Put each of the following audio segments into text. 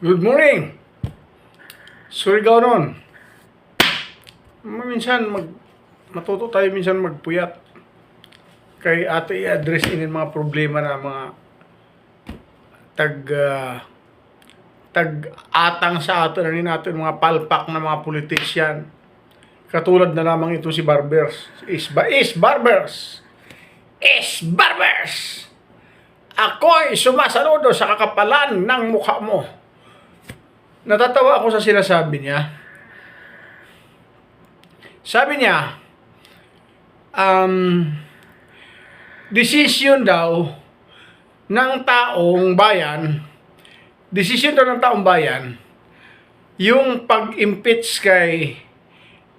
Good morning! Surigao nun. Minsan, matuto tayo minsan magpuyat. Kay ate i-address inin mga problema na mga tag tag-atang sa atin natin mga palpak na mga politician. Katulad na lamang ito si Barbers. Barbers! Ako'y sumasaludo sa kakapalan ng mukha mo. Natatawa ako sa sinasabi niya. Sabi niya, desisyon daw ng taong bayan, yung pag-impeach kay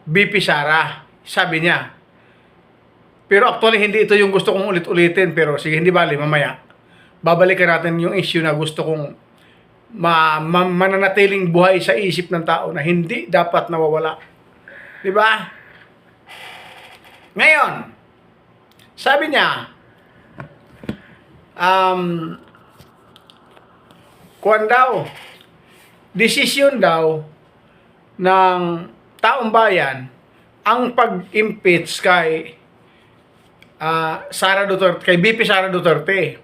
BP Sara, sabi niya. Pero actually, hindi ito yung gusto kong ulit-ulitin, pero sige, hindi bali, mamaya. Babalikan natin yung issue na gusto kong mananatiling buhay sa isip ng tao na hindi dapat nawawala. Di ba? Ngayon, sabi niya, kuwan daw, desisyon daw ng taong bayan ang pag-impeach kay Sara Duterte, kay BP Sara Duterte.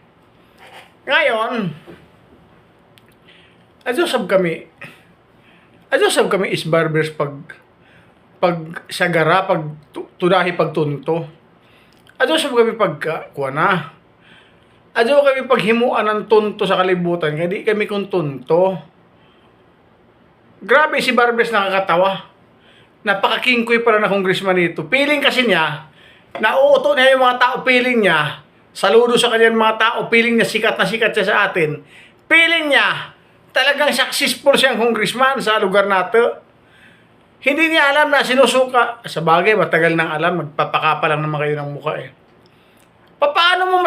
Ngayon, adjusab kami is barbers pag sagara, pag tudahi, pag tunto. Adjusab kami pag kuha na. Adjusab kami pag himuan ng tunto sa kalibutan, kaya di kami kung tunto. Grabe si Barbers, nakakatawa. Napakakingkoy pala na congressman ito. Feeling kasi niya, nauuto niya yung mga tao, feeling niya, saludo sa kanyang mga tao, feeling niya sikat na sikat siya sa atin. Feeling niya, talagang successful siyang congressman sa lugar nato. Hindi niya alam na sinusuka. Sa bagay, matagal nang alam, magpapakapa lang naman kayo ng mukha eh. Paano mo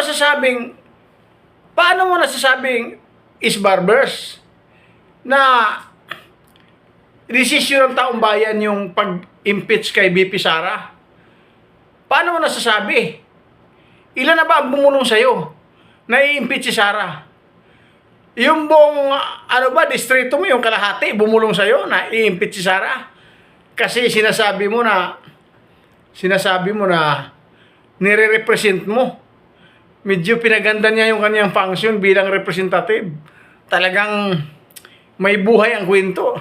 nasasabing is Barbers na desisyon ng taong bayan yung pag-impeach kay BP Sara? Paano mo nasasabi? Ilan na ba ang bumulong sa'yo na i-impeach si Sara? Yung buong, distrito mo, yung kalahati, bumulong sa'yo na i-impeach si Sara. Kasi sinasabi mo na nire-represent mo. Medyo pinaganda niya yung kanyang function bilang representative. Talagang may buhay ang kwento.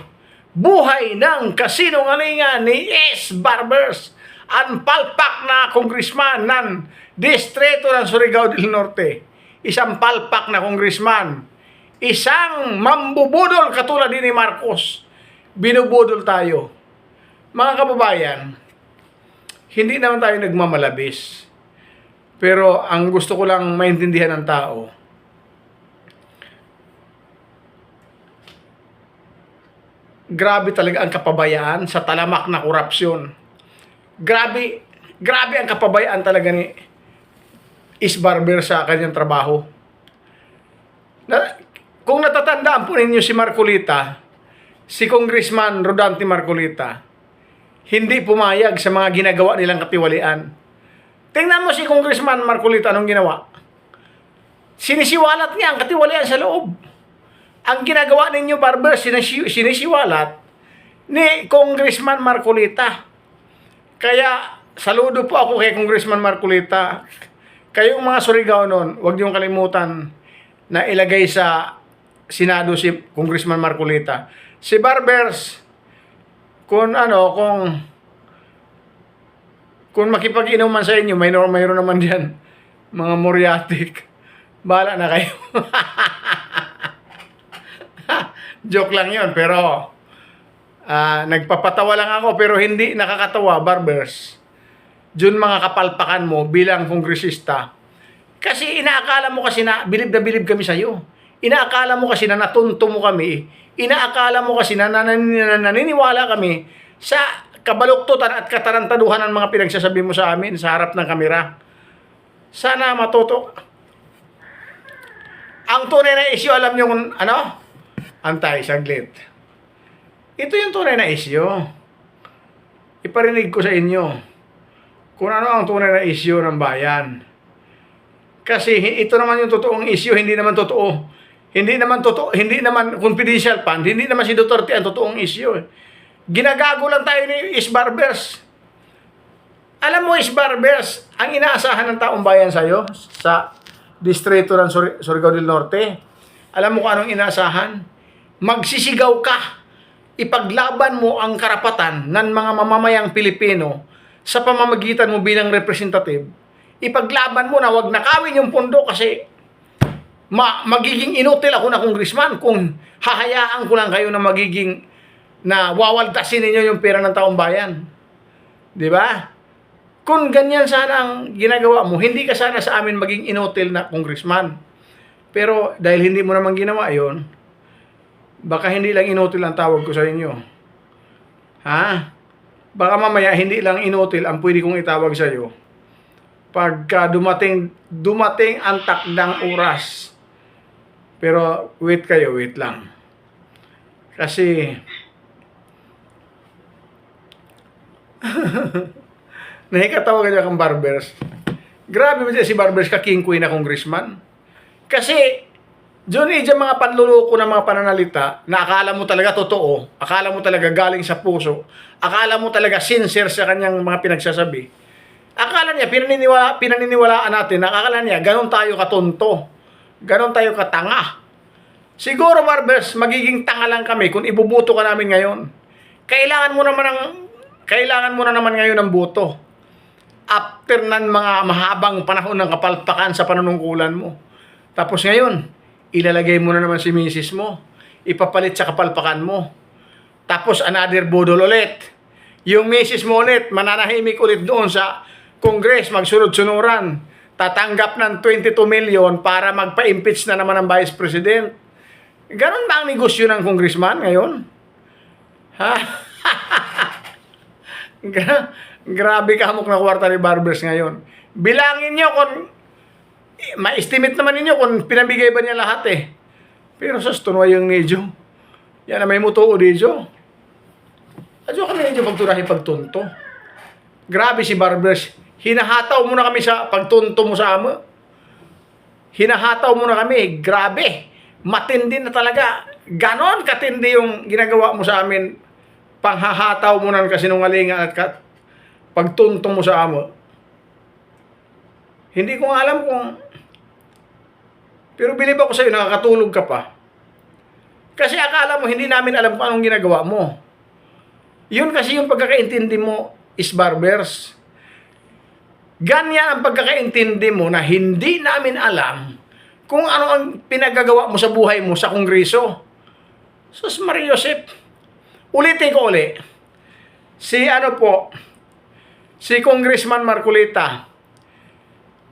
Buhay ng kasinungalingan ni S. Barbers, ang palpak na congressman ng distrito ng Surigao del Norte. Isang palpak na congressman. Isang mambubudol katulad ni Marcos. Binubudol tayo. Mga kababayan, hindi naman tayo nagmamalabis. Pero ang gusto ko lang maintindihan ng tao, grabe talaga ang kapabayaan sa talamak na korupsyon. Grabe ang kapabayaan talaga ni Is Barber sa kanyang trabaho. Kung natatandaan po ninyo si Marcolita, si Congressman Rodante Marcolita, hindi pumayag sa mga ginagawa nilang katiwalian. Tingnan mo si Congressman Marcolita, anong ginawa? Sinisiwalat niya ang katiwalian sa loob. Ang ginagawa ninyo, Barber, sinisiwalat ni Congressman Marcolita. Kaya, saludo po ako kay Congressman Marcolita. Kayong mga Surigao nun, huwag niyong kalimutan na ilagay sa Senado si Congressman Marcolita. Si Barbers, kung makipag-inuman sa inyo, mayroon naman diyan mga muriatic. Bahala na kayo. Joke lang 'yon, pero nagpapatawa lang ako, pero hindi nakakatawa, Barbers. Diyon mga kapalpakan mo bilang kongresista. Kasi inaakala mo kasi na bilib kami sa iyo. Inaakala mo kasi na natunto mo kami. Inaakala mo kasi na naniniwala kami sa kabaluktutan at katarantaduhan ng mga pinagsasabi mo sa amin sa harap ng kamera. Sana matuto. Ang tunay na issue, alam nyo kung Antay, saglit. Ito yung tunay na issue. Iparinig ko sa inyo kung ano ang tunay na issue ng bayan. Kasi ito naman yung totoong issue, hindi naman totoo Hindi naman totoo, hindi naman confidential fund, hindi naman si Duterte ang totoong issue. Ginagago lang tayo ni Isbarbers. Alam mo, Isbarbers, ang inaasahan ng taong bayan sa'yo, sa distrito ng Surigao del Norte, alam mo kung anong inaasahan? Magsisigaw ka. Ipaglaban mo ang karapatan ng mga mamamayang Pilipino sa pamamagitan mo bilang representative. Ipaglaban mo na wag nakawin yung pondo kasi magiging inutil ako na congressman kung hahayaan ko lang kayo na magiging na wawaltasin ninyo yung pera ng taong bayan. Di ba? Kung ganyan sana ang ginagawa mo, hindi ka sana sa amin maging inutil na congressman. Pero dahil hindi mo naman ginawa yon, baka hindi lang inutil ang tawag ko sa inyo. Ha? Baka mamaya hindi lang inutil ang pwede kong itawag sa iyo pagka dumating ang takdang oras. Pero wait kayo, wait lang. Kasi nakikatawa ka kang Barbers. Grabe ba si Barbers kakingkoy na congressman? Kasi doon dyan mga panluloko ng mga pananalita na akala mo talaga totoo, akala mo talaga galing sa puso, akala mo talaga sincere sa kanyang mga pinagsasabi. Akala niya, pinaniniwalaan natin, akala niya, ganon tayo katonto, ganon tayo katanga. Siguro, Barbers, magiging tanga lang kami kung ibubuto ka namin ngayon. Kailangan mo na naman ngayon ng buto. After ng mga mahabang panahon ng kapalpakan sa panunungkulan mo. Tapos ngayon, ilalagay mo na naman si misis mo. Ipapalit sa kapalpakan mo. Tapos another budol ulit. Yung misis mo ulit, mananahimik ulit doon sa Congress, magsunod-sunuran. Tatanggap ng 22 million para magpa-impeach na naman ng Vice President. Ganon ba ang negosyo ng congressman ngayon? Ha? Grabe kahamok na kwarta ni Barbers ngayon. Bilangin nyo kung ma-estimate naman ninyo kung pinabigay ba niya lahat eh. Pero sa tunway yung medyo. Yan na may mutuo dito. Adyo kami medyo pagturahin pagtunto. Grabe si Barbers. Hinahataw mo na kami sa pagtunto mo sa amo. Hinahataw mo na kami. Grabe. Matindi na talaga. Ganon katindi yung ginagawa mo sa amin. Panghahataw mo ng kasinungalingan at pagtunto mo sa amo. Hindi ko alam kung... Pero bilib ako sa'yo, nakakatulog ka pa. Kasi akala mo, hindi namin alam kung anong ginagawa mo. Yun kasi yung pagkakaintindi mo is Barbers. Ganyan ang pagkakaintindi mo na hindi namin alam kung ano ang pinagagawa mo sa buhay mo sa Kongreso. Sus Maria Josep. Ulitin ko ulit. Si Congressman Marcolita,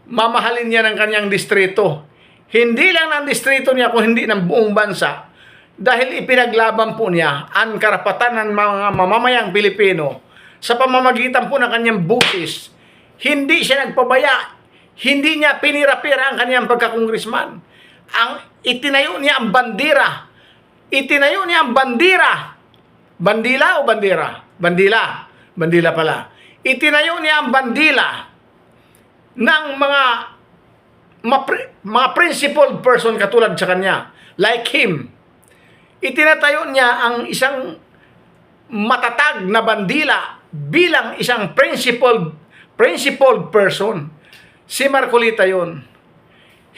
mamahalin niya ng kanyang distrito. Hindi lang ng distrito niya, kung hindi ng buong bansa. Dahil ipinaglaban po niya ang karapatan ng mga mamamayang Pilipino sa pamamagitan po ng kanyang busis. Hindi siya nagpabaya. Hindi niya pinirapira ang kanyang pagkakongresman. Itinayo niya ang bandera. Itinayo niya ang bandera. Bandila o bandera? Bandila. Bandila pala. Itinayo niya ang bandila ng mga principled person katulad sa kanya. Like him. Itinatayo niya ang isang matatag na bandila bilang isang principled person. Si Marcolita yun.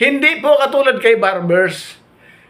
Hindi po katulad kay Barbers.